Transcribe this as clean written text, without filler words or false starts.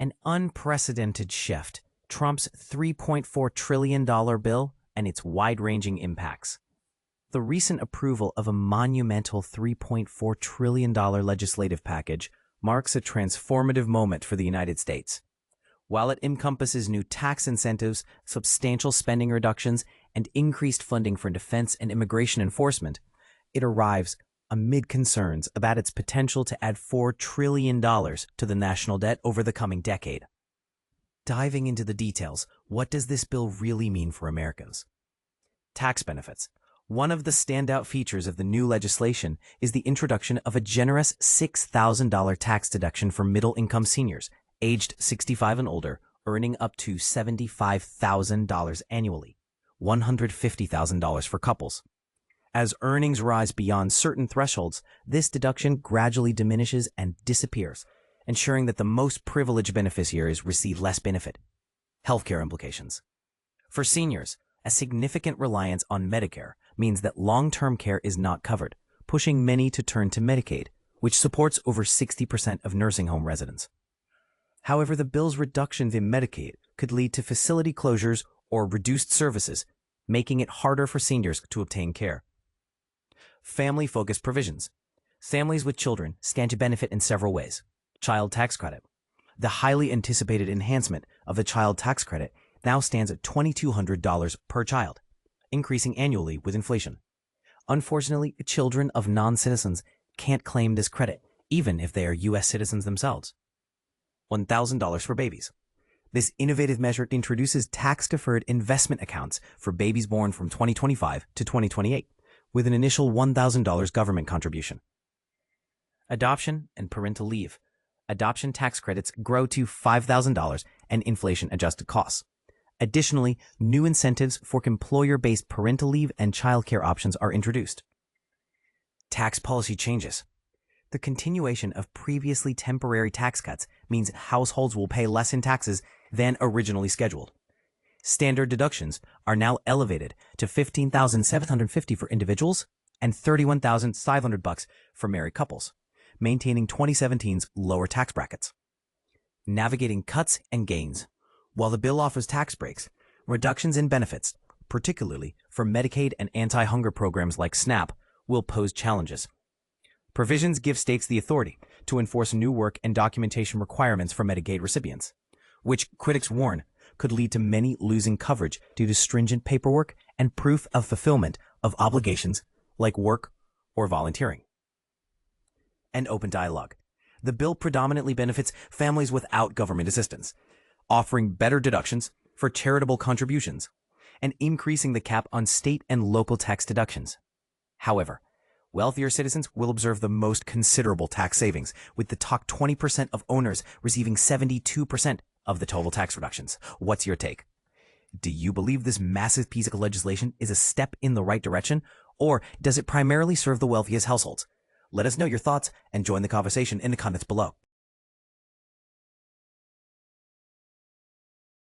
An unprecedented shift, Trump's $3.4 trillion bill and its wide-ranging impacts. The recent approval of a monumental $3.4 trillion legislative package marks a transformative moment for the United States. While it encompasses new tax incentives, substantial spending reductions, and increased funding for defense and immigration enforcement, it arrives amid concerns about its potential to add $4 trillion to the national debt over the coming decade. Diving into the details, what does this bill really mean for Americans? Tax benefits. One of the standout features of the new legislation is the introduction of a generous $6,000 tax deduction for middle-income seniors, aged 65 and older, earning up to $75,000 annually, $150,000 for couples. As earnings rise beyond certain thresholds, this deduction gradually diminishes and disappears, ensuring that the most privileged beneficiaries receive less benefit. Healthcare implications. For seniors, a significant reliance on Medicare means that long-term care is not covered, pushing many to turn to Medicaid, which supports over 60% of nursing home residents. However, the bill's reductions in Medicaid could lead to facility closures or reduced services, making it harder for seniors to obtain care. Family-focused provisions. Families with children stand to benefit in several ways. Child tax credit. The highly anticipated enhancement of the child tax credit now stands at $2,200 per child, increasing annually with inflation. Unfortunately, children of non-citizens can't claim this credit, even if they are U.S. citizens themselves. $1,000 for babies. This innovative measure introduces tax-deferred investment accounts for babies born from 2025 to 2028, with an initial $1,000 government contribution. Adoption and parental leave. Adoption tax credits grow to $5,000 and inflation-adjusted costs. Additionally, new incentives for employer-based parental leave and childcare options are introduced. Tax policy changes. The continuation of previously temporary tax cuts means households will pay less in taxes than originally scheduled. Standard deductions are now elevated to $15,750 for individuals and $31,500 for married couples, maintaining 2017's lower tax brackets. Navigating cuts and gains. While the bill offers tax breaks, reductions in benefits, particularly for Medicaid and anti-hunger programs like SNAP, will pose challenges. Provisions give states the authority to enforce new work and documentation requirements for Medicaid recipients, which critics warn could lead to many losing coverage due to stringent paperwork and proof of fulfillment of obligations like work or volunteering. And open dialogue. The bill predominantly benefits families without government assistance, offering better deductions for charitable contributions and increasing the cap on state and local tax deductions. However, wealthier citizens will observe the most considerable tax savings, with the top 20% of owners receiving 72% of the total tax reductions. What's your take? Do you believe this massive piece of legislation is a step in the right direction, or does it primarily serve the wealthiest households? Let us know your thoughts and join the conversation in the comments below.